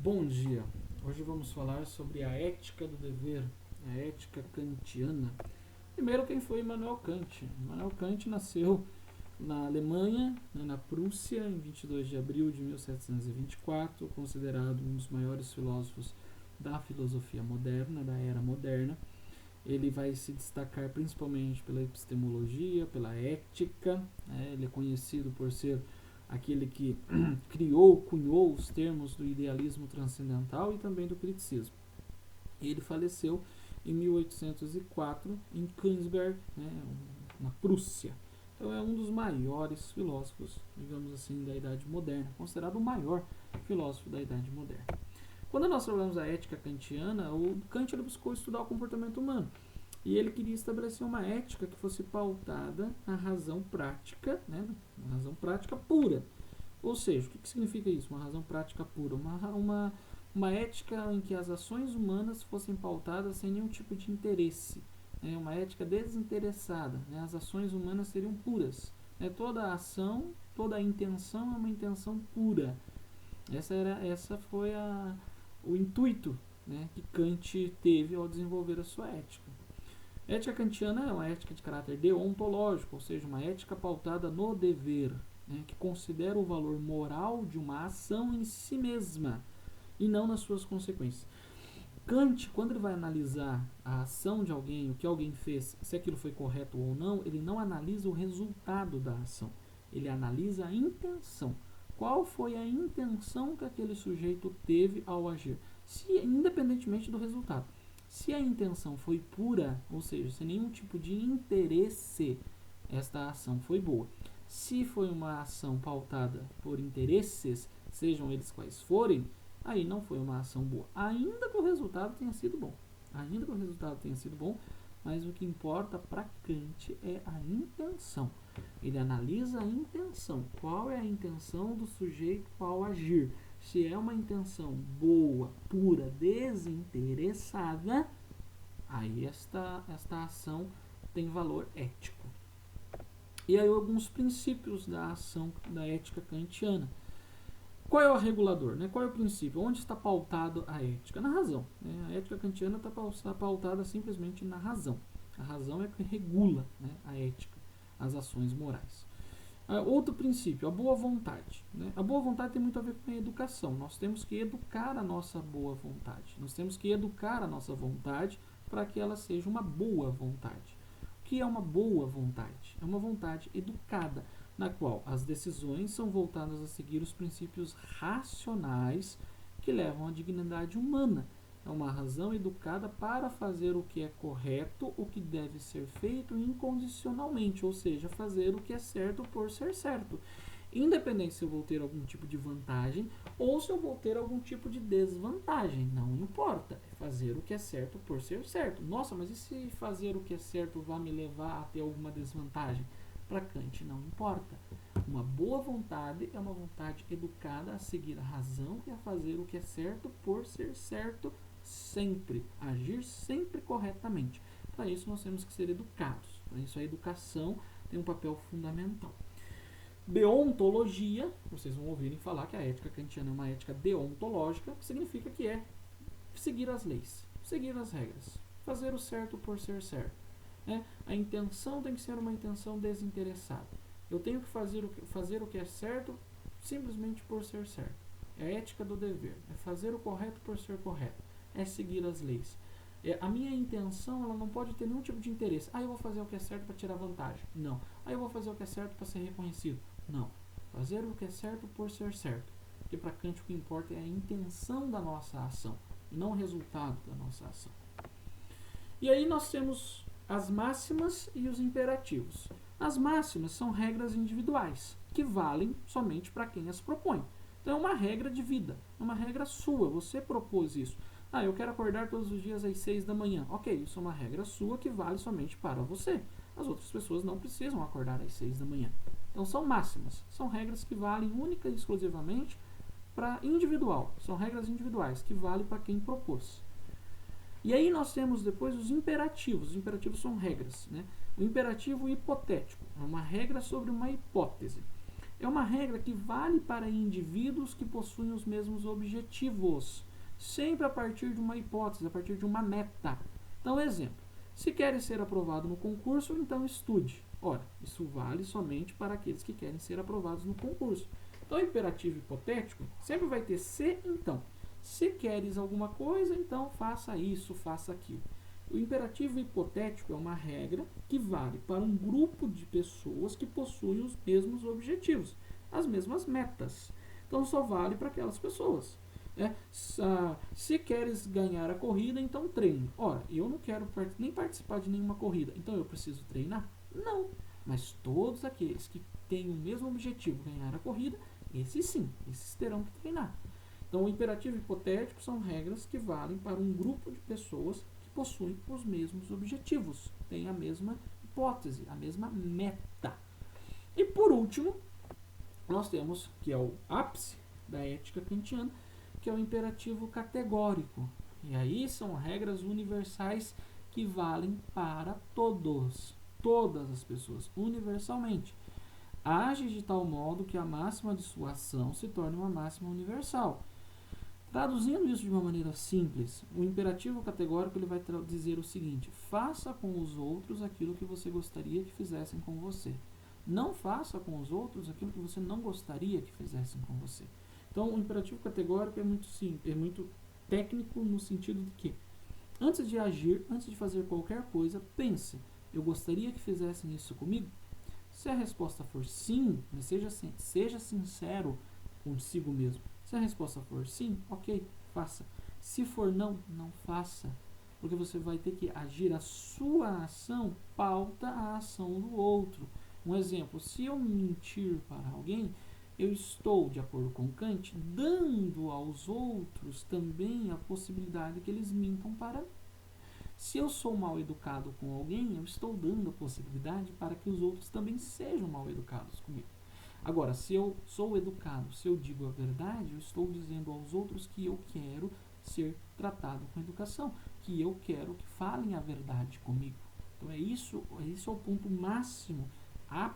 Bom dia. Hoje vamos falar sobre a ética do dever, a ética kantiana. Primeiro, quem foi Immanuel Kant? Immanuel Kant nasceu na Alemanha, na Prússia, em 22 de abril de 1724, considerado um dos maiores filósofos da filosofia moderna, da era moderna. Ele vai se destacar principalmente pela epistemologia, pela ética. Ele é conhecido por ser aquele que cunhou os termos do idealismo transcendental e também do criticismo. Ele faleceu em 1804 em Königsberg, na Prússia. Então é um dos maiores filósofos, digamos assim, da Idade Moderna, considerado o maior filósofo da Idade Moderna. Quando nós falamos da ética kantiana, o Kant ele buscou estudar o comportamento humano. E ele queria estabelecer uma ética que fosse pautada na razão prática, na razão prática pura. Ou seja, o que significa isso? Uma razão prática pura? Uma ética em que as ações humanas fossem pautadas sem nenhum tipo de interesse. Uma ética desinteressada. As ações humanas seriam puras. Toda ação, toda intenção é uma intenção pura. Essa foi o intuito que Kant teve ao desenvolver a sua ética. A ética kantiana é uma ética de caráter deontológico, ou seja, uma ética pautada no dever, que considera o valor moral de uma ação em si mesma e não nas suas consequências. Kant, quando ele vai analisar a ação de alguém, o que alguém fez, se aquilo foi correto ou não, ele não analisa o resultado da ação, ele analisa a intenção. Qual foi a intenção que aquele sujeito teve ao agir, independentemente do resultado. Se a intenção foi pura, ou seja, sem nenhum tipo de interesse, esta ação foi boa. Se foi uma ação pautada por interesses, sejam eles quais forem, aí não foi uma ação boa. Ainda que o resultado tenha sido bom. Mas o que importa para Kant é a intenção. Ele analisa a intenção. Qual é a intenção do sujeito ao agir? Se é uma intenção boa, pura, desinteressada, aí esta ação tem valor ético. E aí alguns princípios da ação da ética kantiana. Qual é o regulador? Qual é o princípio? Onde está pautada a ética? Na razão. A ética kantiana está pautada simplesmente na razão. A razão é que regula a ética, as ações morais. Outro princípio, a boa vontade. A boa vontade tem muito a ver com a educação. Nós temos que educar a nossa boa vontade. Nós temos que educar a nossa vontade para que ela seja uma boa vontade. O que é uma boa vontade? É uma vontade educada, na qual as decisões são voltadas a seguir os princípios racionais que levam à dignidade humana. É uma razão educada para fazer o que é correto, o que deve ser feito incondicionalmente, ou seja, fazer o que é certo por ser certo. Independente se eu vou ter algum tipo de vantagem ou se eu vou ter algum tipo de desvantagem, não importa. É fazer o que é certo por ser certo. Nossa, mas e se fazer o que é certo vai me levar a ter alguma desvantagem? Para Kant não importa. Uma boa vontade é uma vontade educada a seguir a razão e a fazer o que é certo por ser certo sempre, agir sempre corretamente. Para isso nós temos que ser educados. Para isso a educação tem um papel fundamental. Deontologia, vocês vão ouvirem falar que a ética kantiana é uma ética deontológica, que significa que é seguir as leis, seguir as regras, fazer o certo por ser certo. A intenção tem que ser uma intenção desinteressada. Eu tenho que fazer o que é certo simplesmente por ser certo. É a ética do dever, é fazer o correto por ser correto, é seguir as leis. A minha intenção ela não pode ter nenhum tipo de interesse. Eu vou fazer o que é certo para tirar vantagem. Não. Eu vou fazer o que é certo para ser reconhecido. Não. Fazer o que é certo por ser certo. Porque para Kant o que importa é a intenção da nossa ação, não o resultado da nossa ação. E aí nós temos as máximas e os imperativos. As máximas são regras individuais, que valem somente para quem as propõe. Então é uma regra de vida, é uma regra sua, você propôs isso. Eu quero acordar todos os dias às 6 da manhã. Ok, isso é uma regra sua que vale somente para você. As outras pessoas não precisam acordar às 6 da manhã. Então são máximas, são regras que valem única e exclusivamente para individual. São regras individuais que valem para quem propôs. E aí nós temos depois os imperativos. Os imperativos são regras. O imperativo hipotético é uma regra sobre uma hipótese. é uma regra que vale para indivíduos que possuem os mesmos objetivos, sempre a partir de uma hipótese, a partir de uma meta. Então, exemplo, se queres ser aprovado no concurso, então estude. Ora, isso vale somente para aqueles que querem ser aprovados no concurso. Então, o imperativo hipotético sempre vai ter se, então. Se queres alguma coisa, então faça isso, faça aquilo. O imperativo hipotético é uma regra que vale para um grupo de pessoas que possuem os mesmos objetivos, as mesmas metas. Então, só vale para aquelas pessoas. Se queres ganhar a corrida, então treine. Ora, eu não quero nem participar de nenhuma corrida, então eu preciso treinar? Não. Mas todos aqueles que têm o mesmo objetivo, ganhar a corrida, esses sim, esses terão que treinar. Então, o imperativo hipotético são regras que valem para um grupo de pessoas que possuem os mesmos objetivos, têm a mesma hipótese, a mesma meta. E por último, nós temos, que é o ápice da ética kantiana, que é o imperativo categórico. E aí são regras universais que valem para todos, todas as pessoas, universalmente. Age de tal modo que a máxima de sua ação se torne uma máxima universal. Traduzindo isso de uma maneira simples, o imperativo categórico ele vai dizer o seguinte: faça com os outros aquilo que você gostaria que fizessem com você. Não faça com os outros aquilo que você não gostaria que fizessem com você. Então, o imperativo categórico é muito simples, é muito técnico no sentido de que, antes de agir, antes de fazer qualquer coisa, pense: eu gostaria que fizessem isso comigo? Se a resposta for sim, mas seja sincero consigo mesmo. Se a resposta for sim, ok, faça. Se for não, não faça. Porque você vai ter que agir, a sua ação pauta a ação do outro. Um exemplo, se eu mentir para alguém, eu estou, de acordo com Kant, dando aos outros também a possibilidade que eles mintam para mim. Se eu sou mal educado com alguém, eu estou dando a possibilidade para que os outros também sejam mal educados comigo. Agora, se eu sou educado, se eu digo a verdade, eu estou dizendo aos outros que eu quero ser tratado com educação, que eu quero que falem a verdade comigo. Então, esse é o ponto máximo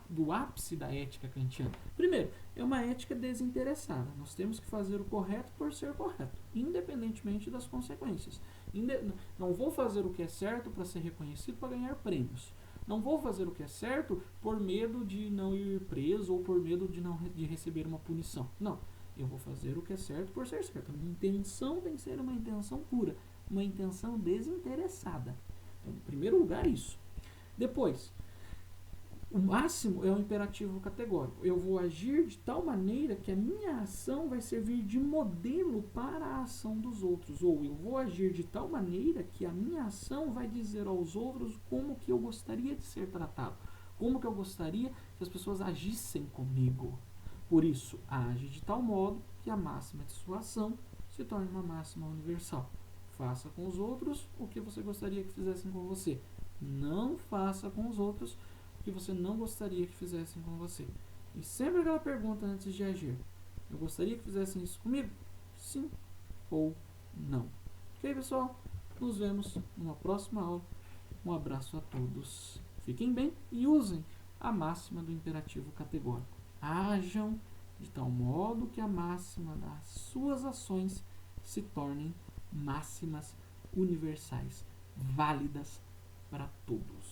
do ápice da ética kantiana. Primeiro, é uma ética desinteressada. Nós temos que fazer o correto por ser correto, independentemente das consequências. Não vou fazer o que é certo para ser reconhecido, para ganhar prêmios. Não vou fazer o que é certo por medo de não ir preso ou por medo de receber uma punição. Não, eu vou fazer o que é certo por ser certo. A minha intenção tem que ser uma intenção pura, uma intenção desinteressada. Então, em primeiro lugar, isso. Depois, o máximo é o imperativo categórico. Eu vou agir de tal maneira que a minha ação vai servir de modelo para a ação dos outros. Ou eu vou agir de tal maneira que a minha ação vai dizer aos outros como que eu gostaria de ser tratado. Como que eu gostaria que as pessoas agissem comigo. Por isso, age de tal modo que a máxima de sua ação se torne uma máxima universal. Faça com os outros o que você gostaria que fizessem com você. Não faça com os outros que você não gostaria que fizessem com você. E sempre aquela pergunta antes de agir: eu gostaria que fizessem isso comigo? Sim ou não? Ok, pessoal? Nos vemos numa próxima aula. Um abraço a todos. Fiquem bem e usem a máxima do imperativo categórico. Ajam de tal modo que a máxima das suas ações se tornem máximas universais, válidas para todos.